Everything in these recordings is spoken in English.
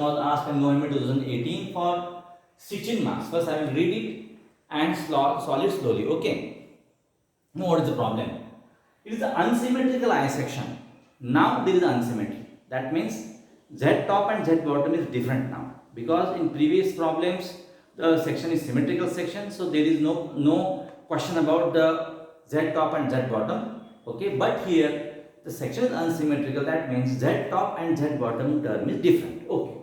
was asked in November 2018 for 16 marks. First, I will read it and solve it slowly. Okay. Now, what is the problem? It is the unsymmetrical eye section. Now there is unsymmetry. That means Z top and Z bottom is different now, because in previous problems the section is symmetrical section, so there is no question about the Z top and Z bottom. Okay, but here the section is unsymmetrical. That means Z top and Z bottom term is different. Okay.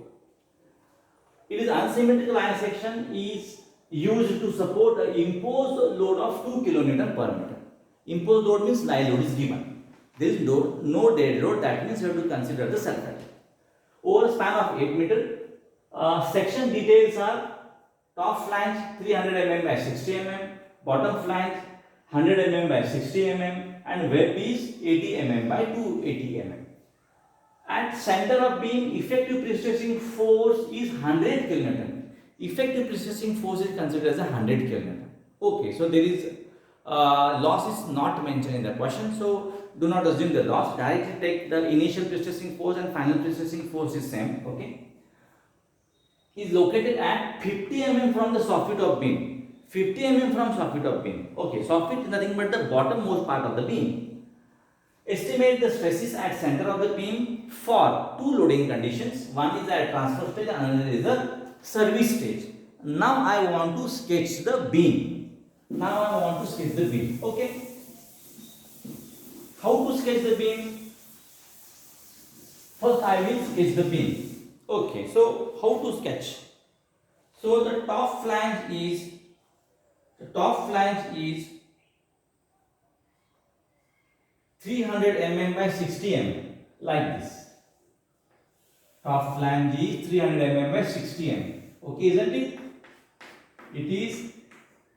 It is unsymmetrical eye section is used to support the imposed load of 2 kN per meter. Imposed load means live load is given. There is no dead load. That means you have to consider the self-height. Over a span of 8 meter, section details are top flange 300 mm by 60 mm, bottom flange 100 mm by 60 mm, and web is 80 mm by 280 mm. At center of beam, effective pre-stressing force is 100 kN. Effective pre-stressing force is considered as 100 kN. Okay, so there is loss is not mentioned in the question, so do not assume the loss. Directly take the initial pre-stressing force and final pre-stressing force is same. Okay, is located at 50 mm from the soffit of beam. 50 mm from soffit of beam. Okay, soffit is nothing but the bottommost part of the beam. Estimate the stresses at center of the beam for two loading conditions. One is at transfer stage and another is the service stage. Now I want to sketch the beam. Okay. How to sketch the beam? First I will sketch the beam. Okay. So how to sketch? So the top flange is 300 mm by 60 mm, like this. Top flange is 300 mm by 60 mm. Okay, isn't it? It is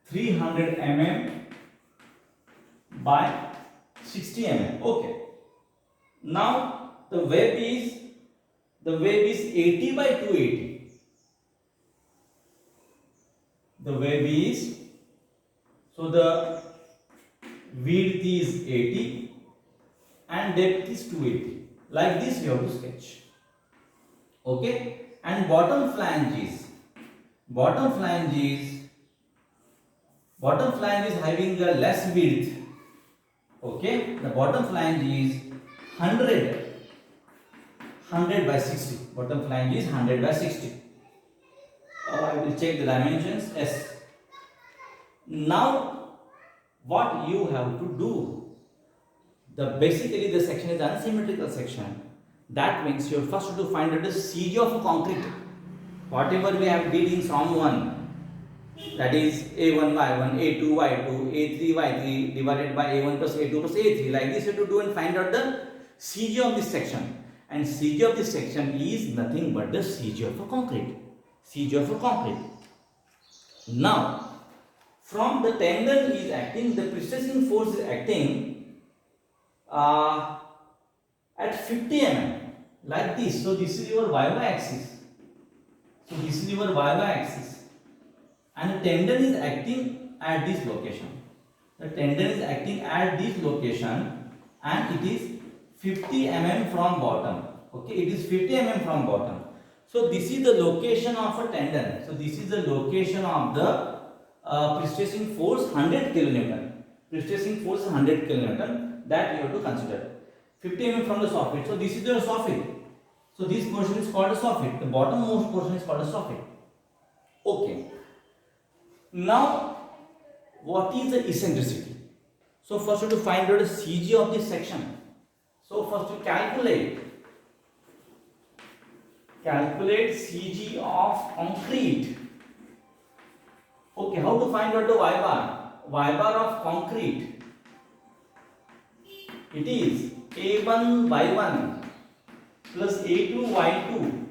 300 mm by 60 mm. Okay. Now the web is 80 by 280. The web is, so the width is 80 and depth is 280. Like this you have to sketch. Okay, and bottom flange is having a less width. Okay, the bottom flange is 100 by 60. Bottom flange is 100 by 60. I will check the dimensions. Yes. Now what you have to do? Basically the section is unsymmetrical section. That means you first have to find out the CG of a concrete. Whatever we have did in Sum 1, that is A1 Y1, A2 Y2, A3 Y3 divided by A1 plus A2 plus A3. Like this you have to do and find out the CG of this section. And CG of this section is nothing but the CG of a concrete. Now, from the tendon is acting, the pre-stressing force is acting at 50 mm, like this. So this is your y-y axis. And the tendon is acting at this location. And it is 50 mm from bottom. Okay, it is 50 mm from bottom. So this is the location of a tendon. So this is the location of the pre-stressing force 100 kN. Pre-stressing force 100 kN. That you have to consider. 50 mm from the soffit. So this is the soffit. So this portion is called a soffit. The bottommost portion is called a soffit. Okay. Now, what is the eccentricity? So first you have to find out the CG of this section. So first you calculate CG of concrete. Okay, how to find out the y bar? Y bar of concrete. It is A1 Y1 plus A2 Y2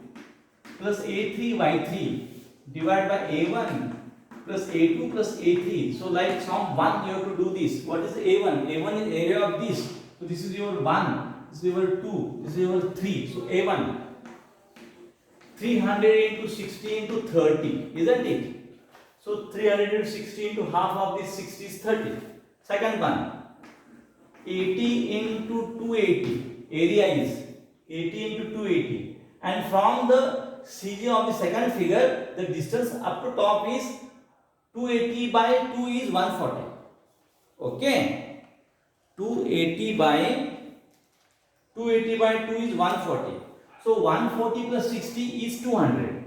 plus A3 Y3 divided by A1 plus A2 plus A3. So like Sum 1 you have to do this. What is A1? A1 is area of this. So this is your 1, this is your 2, this is your 3. So A1 300 into 60 into 30, isn't it? So 300 into 60 into half of this 60 is 30. Second one, 80 into 280, area is 80 into 280, and from the CG of the second figure, the distance up to top is 280 by 2 is 140. Okay, 280 by 2 is 140. So 140 plus 60 is 200,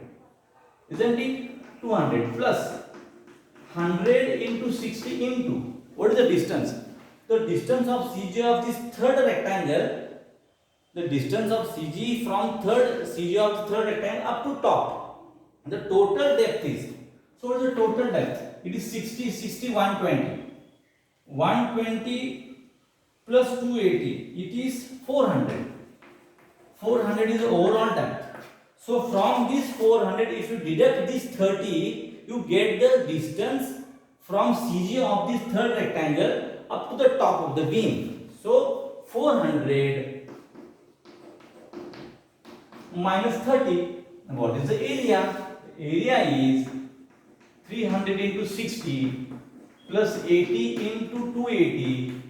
isn't it? 200 plus 100 into 60 into, what is the distance? The distance of CG of this third rectangle, the distance of CG from CG of the third rectangle up to top, the total depth is, so what is the total depth? It is 60, 120. 120 plus 280, it is 400. 400 is the overall depth. So from this 400, if you deduct this 30, you get the distance from CG of this third rectangle up to the top of the beam. So 400 minus 30. And what is the area? The area is 300 into 60 plus 80 into 280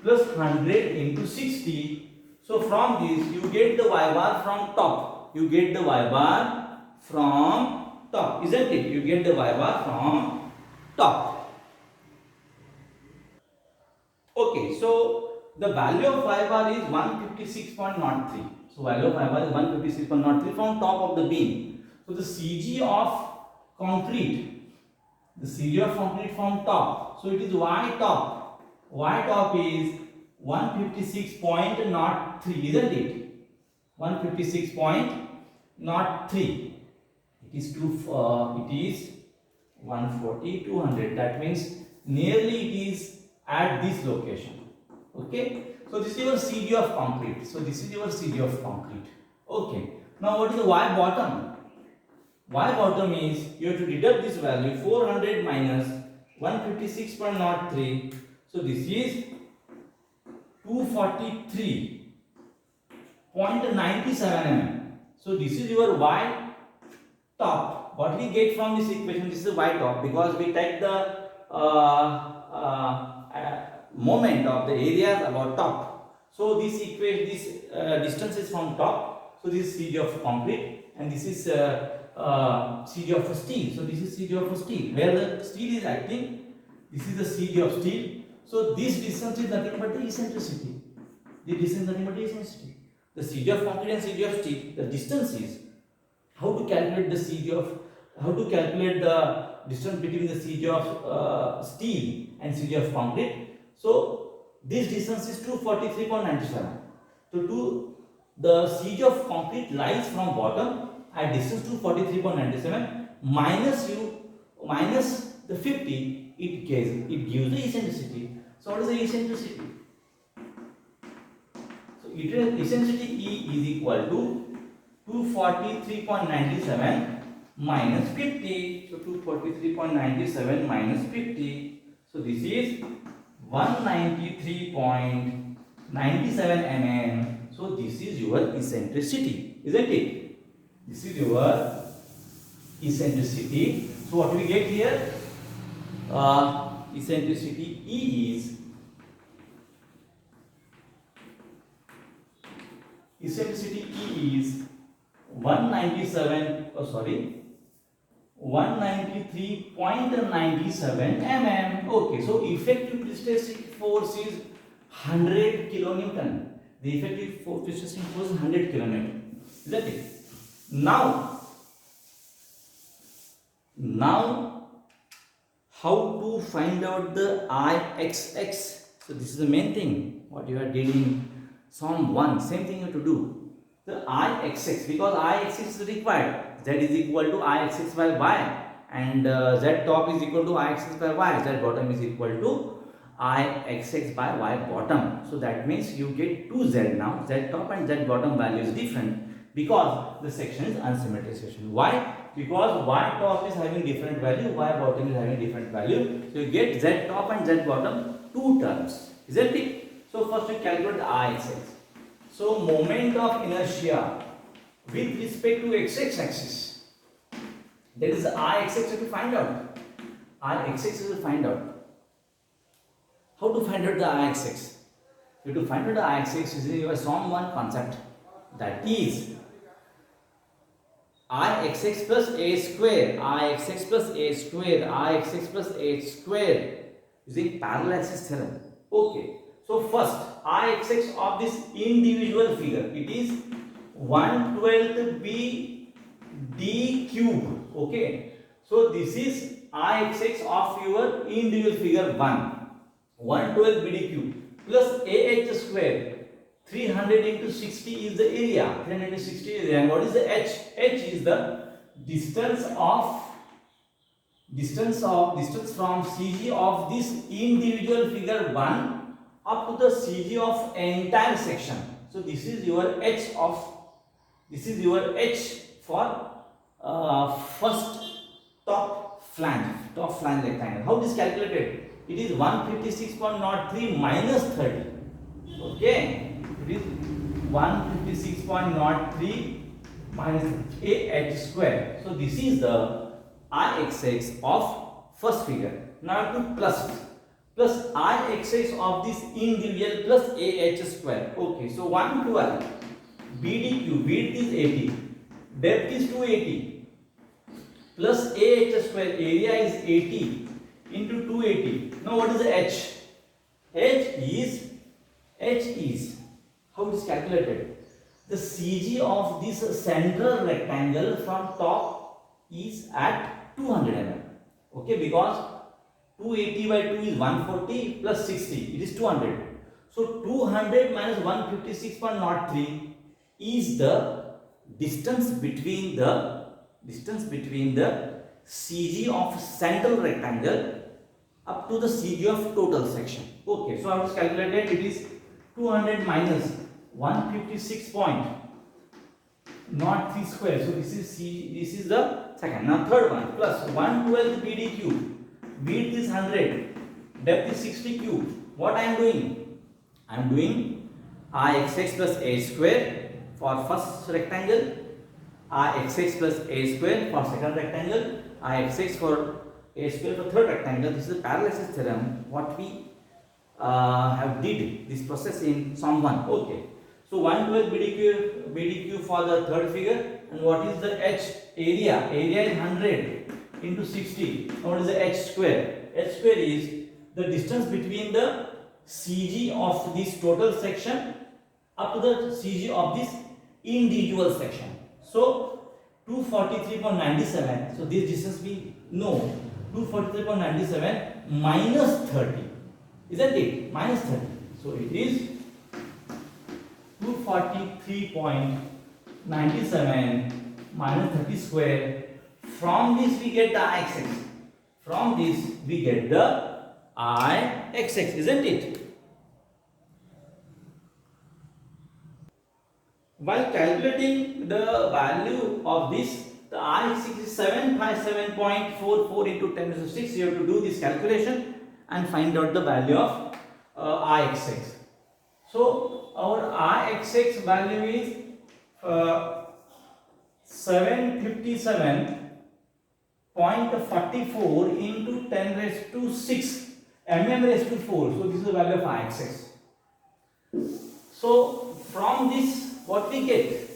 plus 100 into 60. So from this you get the y bar from top. You get the y bar from top, isn't it? You get the y bar from top. Okay, so the value of y bar is 156.03. So value of y bar is 156.03 from top of the beam. So the CG of concrete, from top. So it is y top. Y top is 156.03, isn't it? 156.03. It is 140, 200. That means nearly it is at this location. Okay. So this is your CG of concrete. Okay. Now what is the y bottom? Y bottom is, you have to deduct this value, 400 minus 156.03. So this is 243.97 mm. So this is your y top. What we get from this equation, this is y top, because we take the moment of the areas about top. So this distance is from top. So this is CG of concrete, and this is CG of steel. So this is CG of steel, where the steel is acting. This is the CG of steel. So this distance is nothing but the eccentricity. The CG of concrete and CG of steel, the distance is, how to calculate the distance between the CG of steel and CG of concrete. So this distance is 243.97. So the CG of concrete lies from bottom at distance 243.97 minus the 50, it gives the eccentricity. So what is the eccentricity? So eccentricity E is equal to 243.97 minus 50. So 243.97 minus 50. So this is 193.97 mm. So this is your eccentricity, isn't it? This is your eccentricity. So what we get here? Eccentricity E is 193.97 mm. Okay, so effective precipitating force is 100 kilonewton. The effective precipitating force is 100 kilonewton. Is that it? Now, how to find out the Ixx? So this is the main thing. What you are dealing Psalm 1, same thing you have to do. The Ixx, because Ixx is required. Z is equal to Ixx by y, and Z top is equal to Ixx by y. Z bottom is equal to Ixx by y bottom. So that means you get 2Z now. Z top and Z bottom value is different because the section is unsymmetric section. Why? Because y top is having different value, y bottom is having different value. So you get Z top and Z bottom two terms, isn't it? So first we calculate the Ixx. So moment of inertia with respect to x axis. That is the Ixx to find out. Ixx to find out. How to find out the Ixx? You have to find out the Ixx using your Psalm 1 concept. That is Ixx plus a square, Ixx plus a square, Ixx plus a square using parallel axis theorem. Okay. So first Ixx of this individual figure, it is 1/12 b d cube. Okay. So this is Ixx of your individual figure 1/12 b d cube plus ah square. 300 into 60 is the area. 300 into 60 is the area. And what is the h? H is the distance from CG of this individual figure 1 up to the CG of entire section. So this is your h for first top flange rectangle. How it is calculated? It is 156.03 minus 30. Okay. It is 156.03 minus ah square. So this is the Ixx of first figure. Now to plus Ixx of this individual plus ah square. Okay, so 112 BDQ, width is 80, depth is 280 plus ah square, area is 80 into 280. Now what is the h? H is how it is calculated? The CG of this central rectangle from top is at 200 mm. Okay, because 280 by 2 is 140 plus 60, it is 200. So 200 minus 156.03 is the distance between the CG of central rectangle up to the CG of total section. Okay, so I was calculated, it is 200 minus 156.03 square. So this is this is the second. Now third one plus 112 BD cube. Width is 100, depth is 60 cube. What I am doing? I am doing Ixx plus a square for first rectangle, Ixx plus a square for second rectangle, Ixx for a square for third rectangle. This is the parallel axis theorem. What we have did this process in Sum 1. Okay. So 112 BDQ for the third figure, and what is the h? Area is 100 into 60. Now what is the h square? H square is the distance between the CG of this total section up to the CG of this individual section. So 243.97. So this distance we know, 243.97 minus 30. Isn't it? Minus 30. So it is 243.97 minus 30 square. From this we get the Ixx. From this we get the Ixx, isn't it? While calculating the value of this, the Ixx is 757.44 into 10 to the 6. You have to do this calculation and find out the value of Ixx. So our Ixx value is 757.44 into 10 raised to 6 mm raised to 4. So this is the value of Ixx. So from this what we get?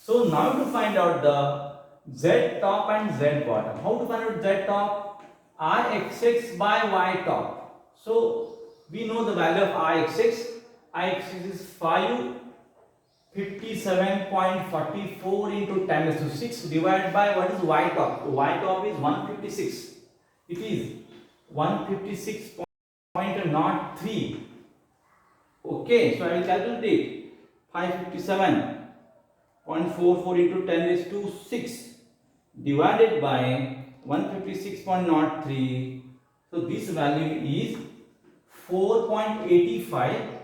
So now to find out the z top and z bottom. How to find out z top? Ixx by y top. So we know the value of Ixx. Ixx is 557.44 into 10 raised to 6 divided by what is y top? Y top is 156. It is 156.03. Okay, so I will calculate it. 557.44 into 10 raised to 6 divided by 156.03. So this value is 4.85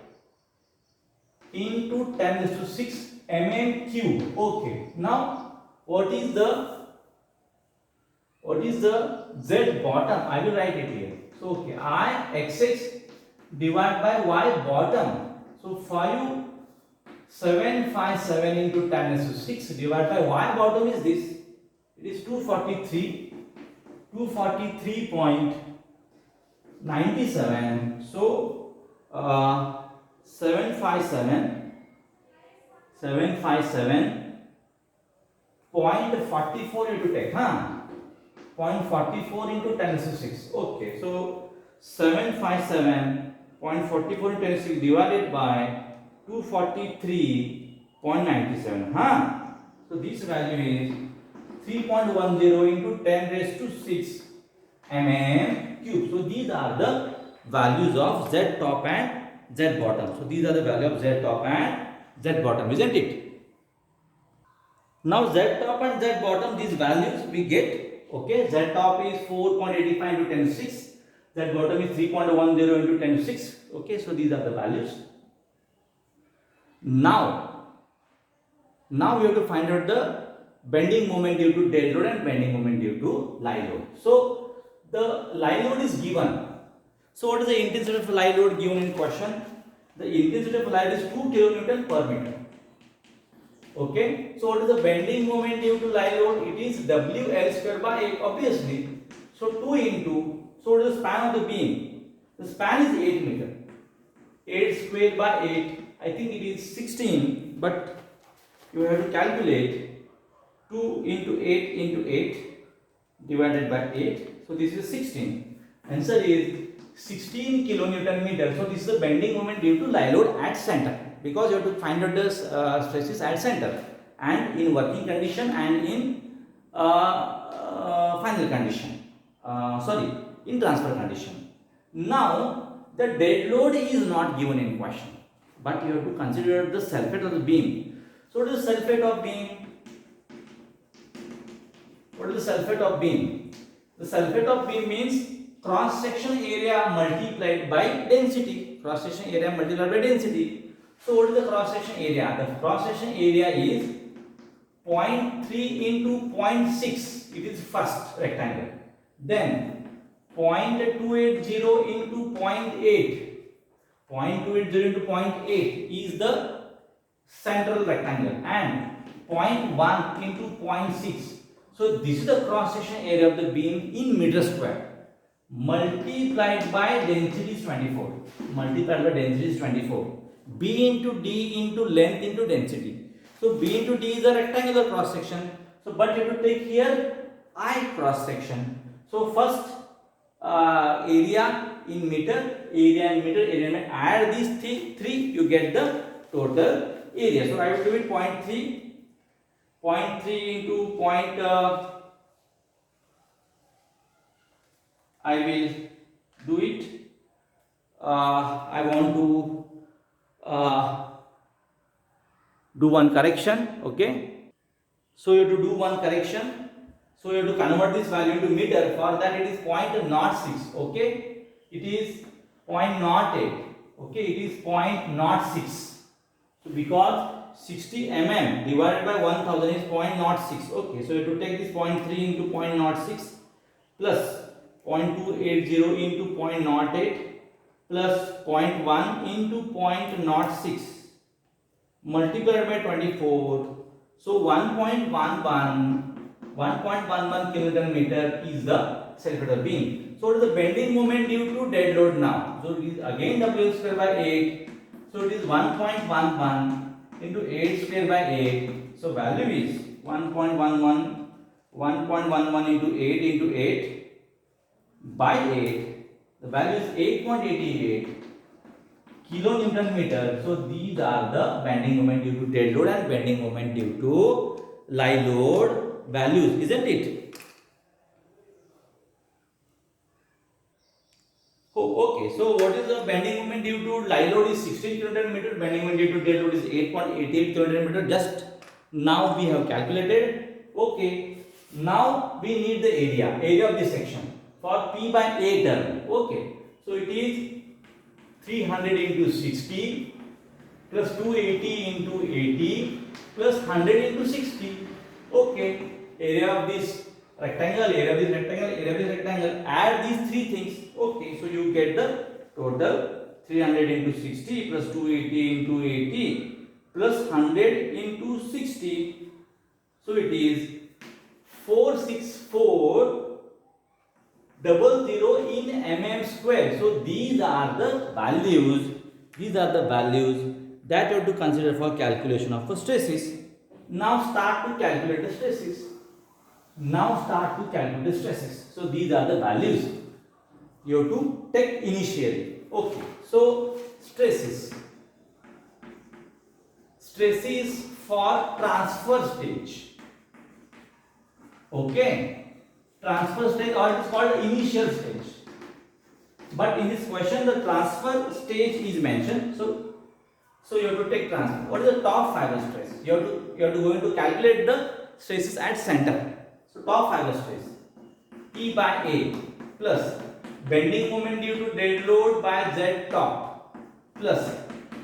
into 10 raised to 6 mm cube. Okay. Now what is the z bottom? I will write it here. So okay, Ixx divided by y bottom. So 757 into 10 raised to 6 divided by y bottom is this. It is 243.97. So 757 0.44 into 10, huh? 0.44 into 10 to 6. Okay, so 757.44 into 10 to 6 divided by 243.97, huh? So this value is 3.10 into 10 raised to 6 mm cube. So these are the values of Z top and Z bottom. So these are the value of Z top and Z bottom, isn't it? Now Z top and Z bottom, these values we get. Okay, Z top is 4.85 into 10 to 6. Z bottom is 3.10 into 10 to 6. Okay, so these are the values. Now we have to find out the bending moment due to dead load and bending moment due to live load. So the live load is given. So what is the intensity of live load given in question? The intensity of live load is 2 kN per meter. Okay, so what is the bending moment due to live load? It is WL square by 8, obviously. So 2 into, so what is the span of the beam? The span is 8 meter. 8 square by 8, I think it is 16, but you have to calculate 2 into 8 into 8 divided by 8. So this is 16. Answer is 16 kilonewton meter. So this is the bending moment due to live load at center, because you have to find out the stresses at center and in working condition and in final condition. In transfer condition. Now the dead load is not given in question, but you have to consider the sulfate of the beam. So what is the sulfate of beam? What is the sulfate of beam? The sulfate of beam means cross section area multiplied by density. Cross section area multiplied by density. So what is the cross section area? The cross section area is 0.3 into 0.6. It is first rectangle. Then 0.280 into 0.8. 0.280 into 0.8 is the central rectangle, and 0.1 into 0.6. So this is the cross section area of the beam in meter square multiplied by density is 24. Multiplied by density is 24. B into D into length into density. So B into D is a rectangular cross section. So but you have to take here I cross section. So first area in meter, add these three, you get the total area. So I will do it 0.3 into I will do it. I want to do one correction. Okay, so you have to do one correction. So you have to convert this value to meter. For that it is 0.06. Okay, it is 0.08. Okay, it is 0.06. So because 60 mm divided by 1000 is 0.06. Okay, so you have to take this 0.3 into 0.06 plus 0.280 into 0.08 plus 0.1 into 0.06 multiplied by 24. So 1.11 kilonewton meter is the sulfate of beam. So what is the bending moment due to dead load now? So it is again W square by 8. So it is 1.11 into 8 square by 8. So value is 1.11 into 8 into 8 by 8. The value is 8.88 kilonewton meter. So these are the bending moment due to dead load and bending moment due to live load values, isn't it? Oh, okay. So what is the bending moment due to live load is 16 kilonewton meter. Bending moment due to dead load is 8.88 kilonewton meter. Just now we have calculated. Okay. Now we need the area of this section for P by A term. Okay. So it is 300 into 60 plus 280 into 80 plus 100 into 60. Okay. Area of this rectangle, add these three things. Okay, so you get the total 300 into 60 plus 280 into 80 plus 100 into 60. So it is 46400 in mm square. So these are the values that you have to consider for calculation of stresses. Now start to calculate the stresses. So these are the values you have to take initially. Okay. So stresses for transfer stage. Okay. Transfer stage, or it is called initial stage. But in this question, the transfer stage is mentioned. So you have to take transfer. What is the top fiber stress? You have to going to calculate the stresses at center. So top fiber stress E by A plus bending moment due to dead load by Z top plus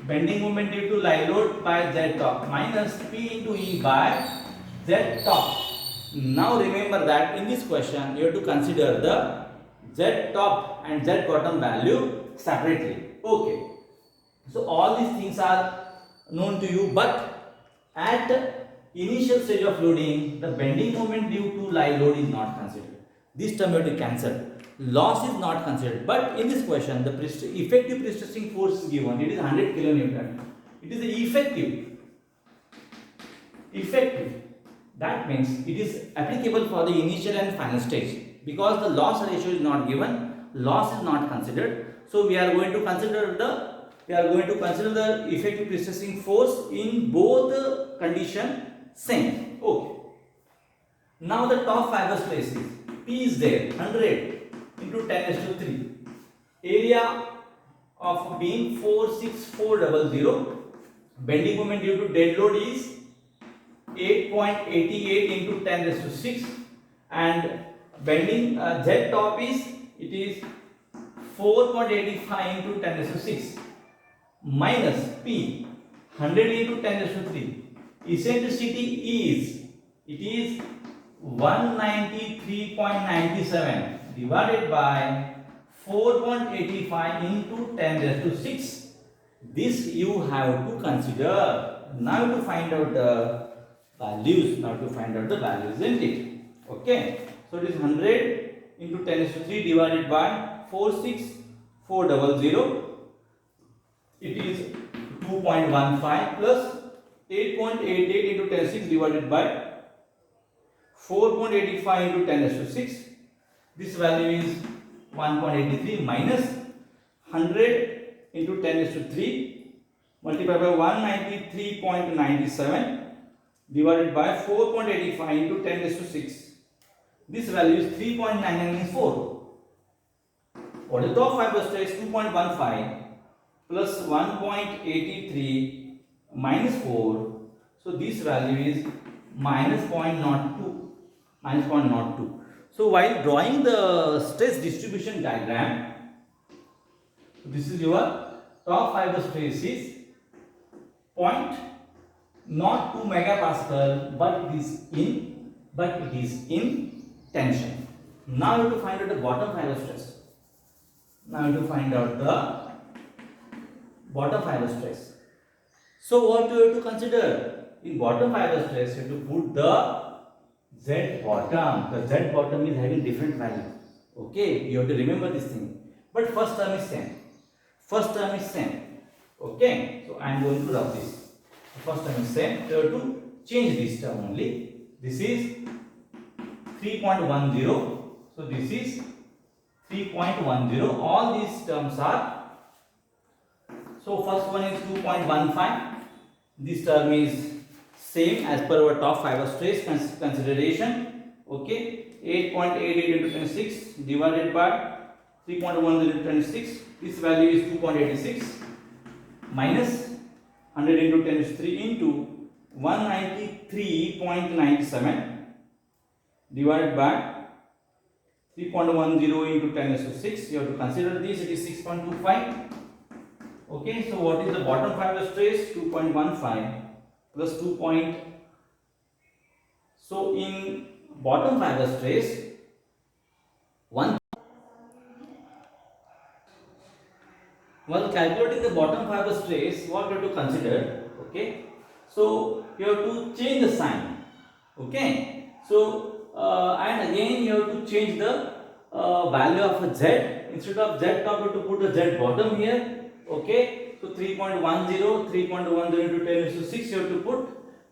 bending moment due to live load by Z top minus P into E by Z top. Now remember that in this question you have to consider the Z top and Z bottom value separately. Okay. So all these things are known to you, but at initial stage of loading, the bending moment due to live load is not considered. This term you have to cancel. Loss is not considered. But in this question, the effective pre-stressing force is given. It is 100 kilonewton. It is effective. That means it is applicable for the initial and final stage. Because the loss ratio is not given, loss is not considered. So we are going to consider the effective pre-stressing force in both the condition same. Okay. Now the top fiber stresses. P is there, 100 into 10⁻³ area of beam 46400. Bending moment due to dead load is 8.88 into 10⁻⁶, and bending Z top is 4.85 into 10⁻⁶, minus P 100 into 10⁻�3. Eccentricity is 193.97 divided by 4.85 into 10⁻⁶. This you have to consider. Now to find out the values. Isn't it? Okay. So it is 100 into 10⁻³ divided by 46400. It is 2.15 plus 8.88 into 10⁻⁶ divided by 4.85 into 10⁻⁶. This value is 1.83 minus 100 into 10⁻³ multiplied by 193.97 divided by 4.85 into 10⁻⁶. This value is 3.994. What is the top fiber stress? 2.15 plus 1.83 minus 4. So this value is minus 0.02. So while drawing the stress distribution diagram, this is your top fiber stress is 0.02 megapascal, but it is in tension. Now you have to find out the bottom fiber stress. So what you have to consider in bottom fiber stress? You have to put the Z bottom. The Z bottom is having different value. Okay, you have to remember this thing. But first term is same. Okay, so I am going to rub this. The first term is same. You have to change this term only. This is 3.10. So this is 3.10. All these terms are. So first one is 2.15. This term is same as per our top fiber stress consideration. Okay, 8.88 into 10⁶ divided by 3.10 into 10⁶. This value is 2.86 minus 100 into 10⁻³ into 193.97 divided by 3.10 into 10⁻⁶. You have to consider this. It is 6.25. Okay, so what is the bottom fiber stress? 2.15 plus 2. So in bottom fiber stress, while calculating the bottom fiber stress, what you have to consider? Okay, so you have to change the sign. Okay, so and again you have to change the value of a Z. Instead of Z top, you have to put a Z bottom here. Okay, so 3.10 into 10⁻⁶, you have to put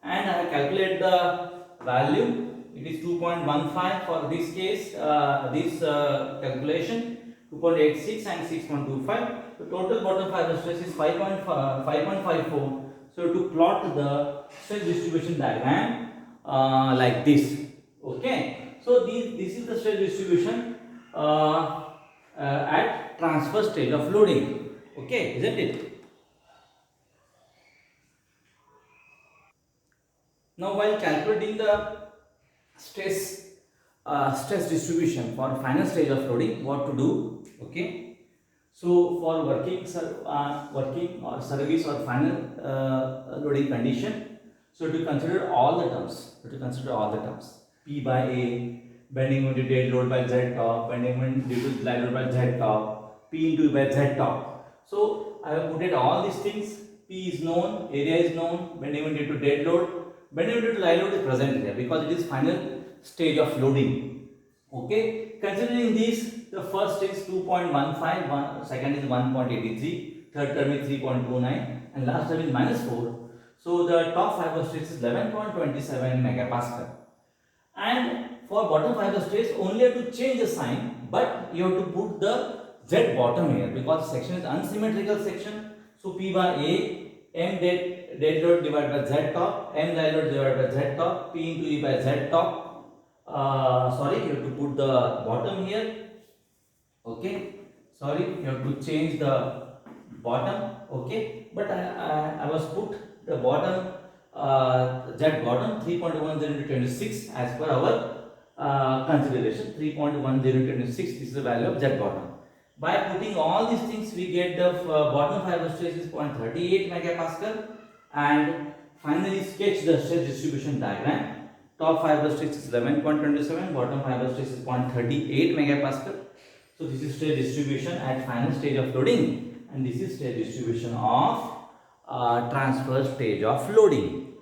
and I have calculated the value. It is 2.15 for this case, this calculation, 2.86 and 6.25. The total bottom fiber stress is 5.54. So to plot the stress distribution diagram like this. Okay. So this is the stress distribution at transfer stage of loading. Okay, isn't it? Now, while calculating the stress stress distribution for final stage of loading, what to do? Okay, so for working or service or final loading condition, so to consider all the terms. P by A, bending moment due to dead load by Z top, bending moment due to live load by Z top, P into by Z top. So I have put it all these things. P is known, area is known, bending moment due to dead load, bending moment due to live load is present here because it is final stage of loading. Okay, considering these, the first is 2.15, second is 1.83, third term is 3.29, and last term is -4. So the top fiber stress is 11.27 megapascal. And for bottom fiber stress, only have to change the sign, but you have to put the Z bottom here because section is unsymmetrical section. So P by A, M dead load divided by Z top, M live load divided by Z top, P into E by Z top. Sorry, you have to put the bottom here. Okay, sorry, you have to change the bottom. Okay, but I was put the bottom Z bottom 3.10 into 26 as per our consideration. 3.10 into 26, this is the value of Z bottom. By putting all these things, we get the bottom fiber stress is 0.38 megapascal, and finally sketch the stress distribution diagram. Top fiber stress is 11.27, bottom fiber stress is 0.38 megapascal. So this is stress distribution at final stage of loading, and this is stress distribution of transfer stage of loading.